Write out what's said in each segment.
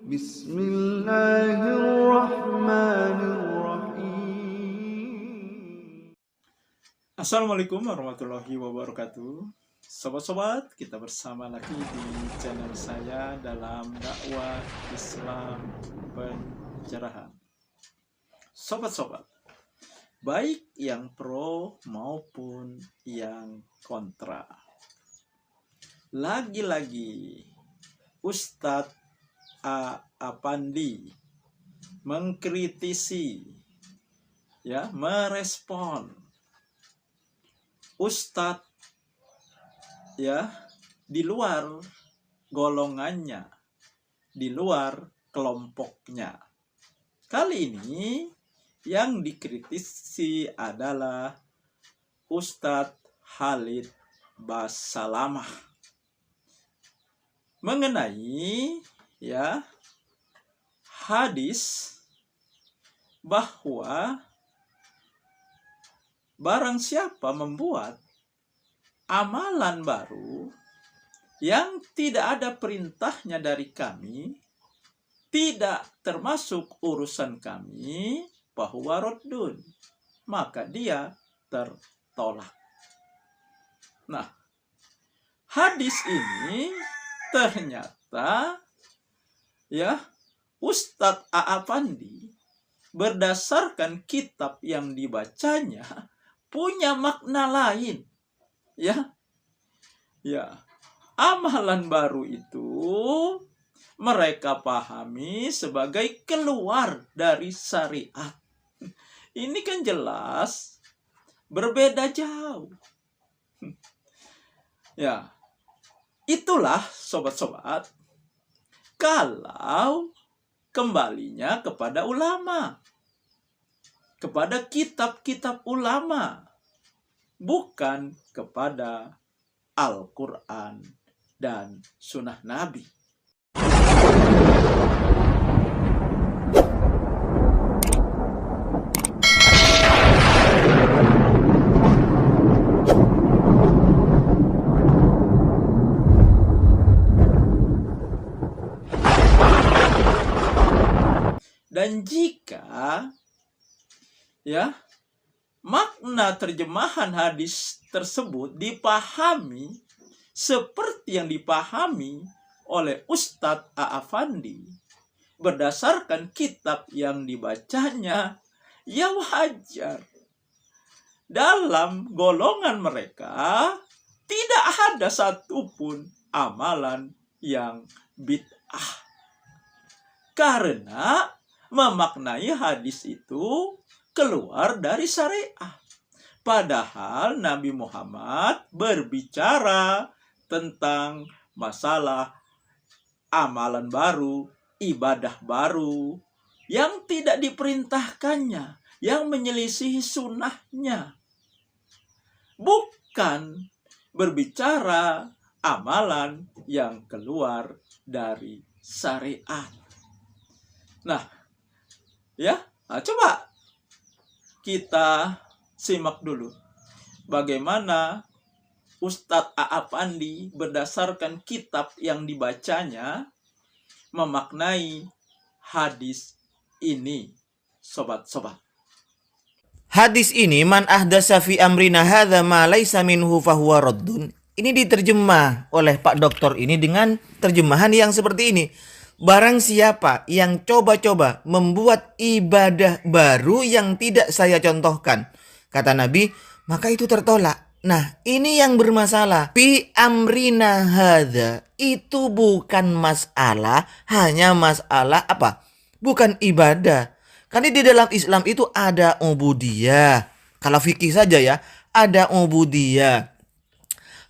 Bismillahirrahmanirrahim. Assalamualaikum warahmatullahi wabarakatuh. Sobat-sobat, kita bersama lagi di channel saya dalam dakwah Islam pencerahan. Sobat-sobat, baik yang pro maupun yang kontra, lagi-lagi Ustadz Apandi mengkritisi, merespon Ustadz di luar golongannya, di luar kelompoknya. Kali ini yang dikritisi adalah Ustadz Khalid Basalamah mengenai hadis bahwa barang siapa membuat amalan baru yang tidak ada perintahnya dari kami, tidak termasuk urusan kami, bahwa raddun, maka dia tertolak. Nah, hadis ini ternyata Ustadz Apandi berdasarkan kitab yang dibacanya punya makna lain. Amalan baru itu mereka pahami sebagai keluar dari syariat. Ini kan jelas berbeda jauh. Itulah sobat-sobat, kalau kembalinya kepada ulama, kepada kitab-kitab ulama, bukan kepada Al-Quran dan Sunnah Nabi. Dan jika makna terjemahan hadis tersebut dipahami seperti yang dipahami oleh Ustadz Apandi berdasarkan kitab yang dibacanya, wajar. Dalam golongan mereka tidak ada satupun amalan yang bid'ah. Karena memaknai hadis itu keluar dari syariah. Padahal Nabi Muhammad berbicara tentang masalah amalan baru, ibadah baru, yang tidak diperintahkannya, yang menyelisihi sunnahnya. Bukan berbicara amalan yang keluar dari syariat. Nah, coba kita simak dulu bagaimana Ustadz Apandi berdasarkan kitab yang dibacanya memaknai hadis ini, sobat-sobat. Hadis ini, man ahdasa fi amrina hadza ma laisa minhu fahuwa raddun. Ini diterjemah oleh Pak Doktor ini dengan terjemahan yang seperti ini. Barang siapa yang coba-coba membuat ibadah baru yang tidak saya contohkan, kata Nabi, maka itu tertolak. Nah, ini yang bermasalah. Fi amrina hadza, itu bukan masalah, hanya masalah apa? Bukan ibadah. Karena di dalam Islam itu ada ubudiyah. Kalau fikih saja ada ubudiyah,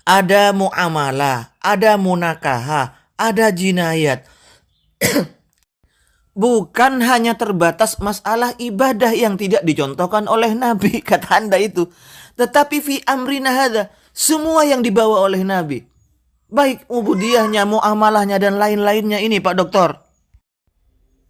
ada muamalah, ada munakahah, ada jinayat. Bukan hanya terbatas masalah ibadah yang tidak dicontohkan oleh Nabi, kata Anda itu. Tetapi fi amrina hadza, semua yang dibawa oleh Nabi. Baik ubudiyahnya, muamalahnya, dan lain-lainnya ini, Pak Doktor.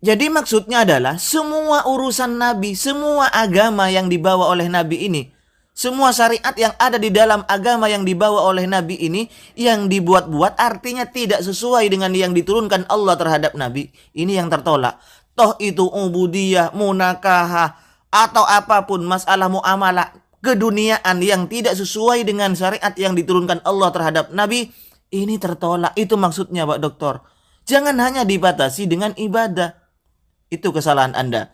Jadi maksudnya adalah semua urusan Nabi, semua agama yang dibawa oleh Nabi ini, Semua syariat yang ada di dalam agama yang dibawa oleh Nabi ini yang dibuat-buat artinya tidak sesuai dengan yang diturunkan Allah terhadap Nabi. Ini yang tertolak. Toh itu ubudiyah, munakahah, atau apapun masalah muamalah keduniaan yang tidak sesuai dengan syariat yang diturunkan Allah terhadap Nabi, ini tertolak. Itu maksudnya Pak Dokter. Jangan hanya dibatasi dengan ibadah. Itu kesalahan Anda.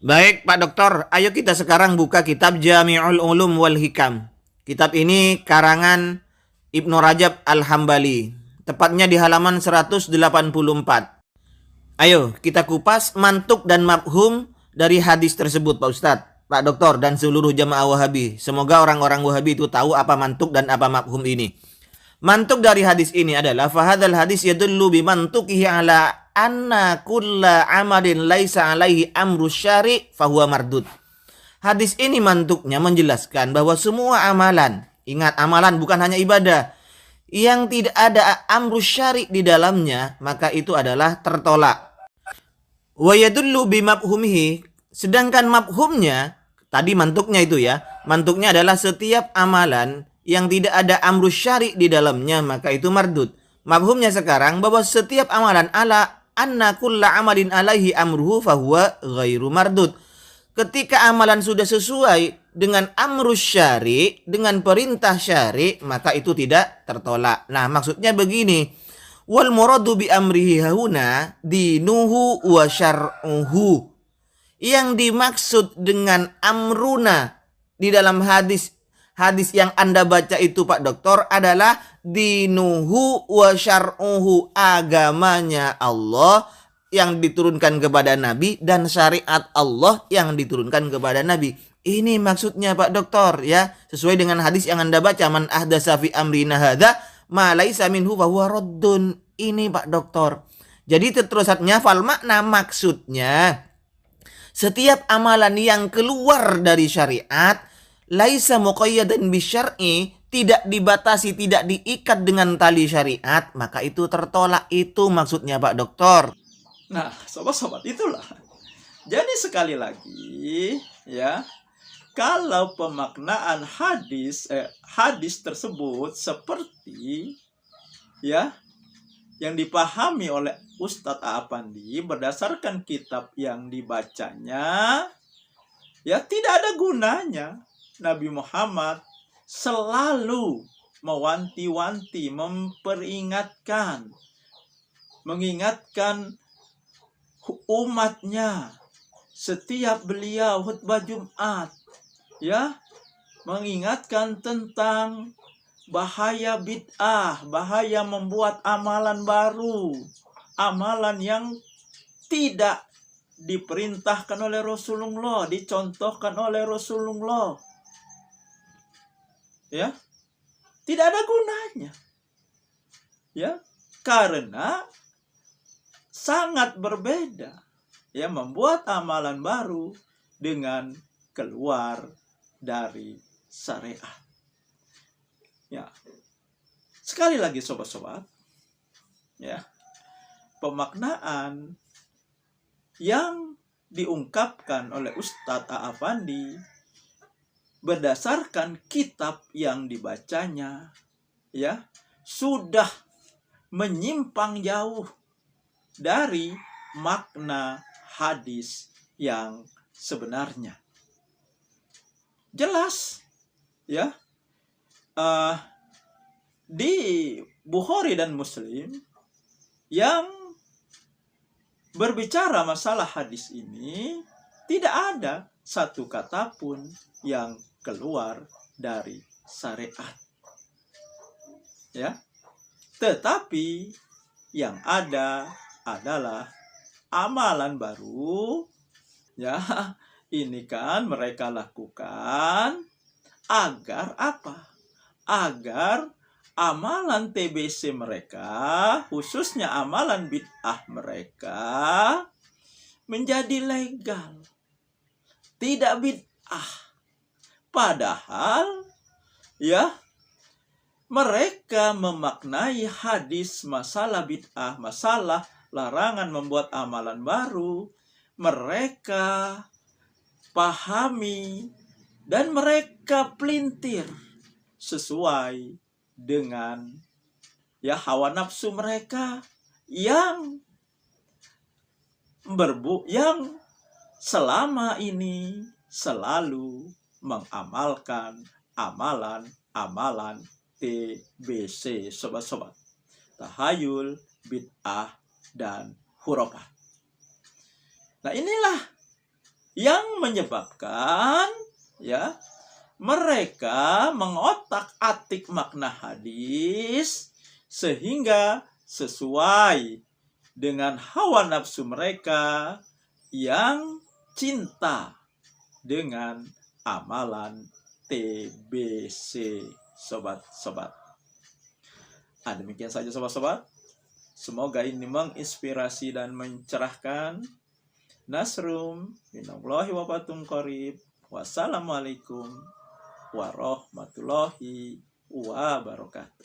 Baik Pak Dokter, ayo kita sekarang buka kitab Jami'ul Ulum wal Hikam. Kitab ini karangan Ibnu Rajab Al-Hambali. Tepatnya di halaman 184. Ayo kita kupas mantuk dan mafhum dari hadis tersebut Pak Ustadz, Pak Dokter dan seluruh jamaah Wahabi. Semoga orang-orang Wahabi itu tahu apa mantuk dan apa mafhum ini. Mantuk dari hadis ini adalah fahadzal hadis yadullu bimantukihi ala anna kulla amalin laisa alaihi amru syari' fahuwa mardud. Hadis ini mantuknya menjelaskan bahwa semua amalan, ingat amalan bukan hanya ibadah, yang tidak ada amru syari' di dalamnya, maka itu adalah tertolak. Wa yadullu bimafhumihi, sedangkan mafhumnya, tadi mantuknya itu ya, mantuknya adalah setiap amalan yang tidak ada amru syari' di dalamnya, maka itu mardud. Mafhumnya sekarang bahwa setiap amalan ala anna kulla amalin alaihi amruhu fahuwa ghairu mardud. Ketika amalan sudah sesuai dengan amrus syari', dengan perintah syari', maka itu tidak tertolak. Nah, maksudnya begini. Wal muradu bi amrihi hauna dinuhu wa syar'uhu. Yang dimaksud dengan amruna di dalam hadis yang Anda baca itu Pak Dokter adalah dinuhu wa syar'uhu, agamanya Allah yang diturunkan kepada Nabi dan syariat Allah yang diturunkan kepada Nabi. Ini maksudnya Pak Dokter ya, sesuai dengan hadis yang Anda baca, man ahdasa fi amrina hadza ma laisa minhu fa huwa raddun. Ini Pak Dokter. Jadi terusannya fal makna, maksudnya setiap amalan yang keluar dari syariat laisa muqayyadan bisyar'i, tidak dibatasi, tidak diikat dengan tali syariat, maka itu tertolak. Itu maksudnya Pak Dokter. Nah, sobat-sobat, itulah. Jadi sekali lagi ya, kalau pemaknaan hadis tersebut seperti ya yang dipahami oleh Ustadz A'apandi berdasarkan kitab yang dibacanya, ya tidak ada gunanya. Nabi Muhammad selalu mewanti-wanti, mengingatkan umatnya setiap beliau khutbah Jumat, ya, mengingatkan tentang bahaya bid'ah, bahaya membuat amalan baru, amalan yang tidak diperintahkan oleh Rasulullah, dicontohkan oleh Rasulullah. Ya, tidak ada gunanya. Ya, karena sangat berbeda ya membuat amalan baru dengan keluar dari syariat. Ya. Sekali lagi sobat-sobat, ya. Pemaknaan yang diungkapkan oleh Ustadz A'apandi berdasarkan kitab yang dibacanya, ya, sudah menyimpang jauh dari makna hadis yang sebenarnya. Jelas, ya, di Bukhari dan Muslim yang berbicara masalah hadis ini tidak ada satu kata pun yang keluar dari syariat. Ya. Tetapi yang ada adalah amalan baru. Ya, ini kan mereka lakukan agar apa? Agar amalan TBC mereka, khususnya amalan bid'ah mereka, menjadi legal. Tidak bid'ah. Padahal, ya, mereka memaknai hadis masalah bid'ah, masalah larangan membuat amalan baru. Mereka pahami dan mereka pelintir sesuai dengan hawa nafsu mereka yang yang selama ini selalu mengamalkan amalan-amalan TBC, sobat-sobat, tahayul, bid'ah, dan hurafat. Nah, inilah yang menyebabkan mereka mengotak-atik makna hadis sehingga sesuai dengan hawa nafsu mereka yang cinta dengan amalan TBC, sobat-sobat. Demikian saja sobat-sobat. Semoga ini menginspirasi dan mencerahkan. Nasrum minallahi wa fathun qarib. Wassalamualaikum warahmatullahi wabarakatuh.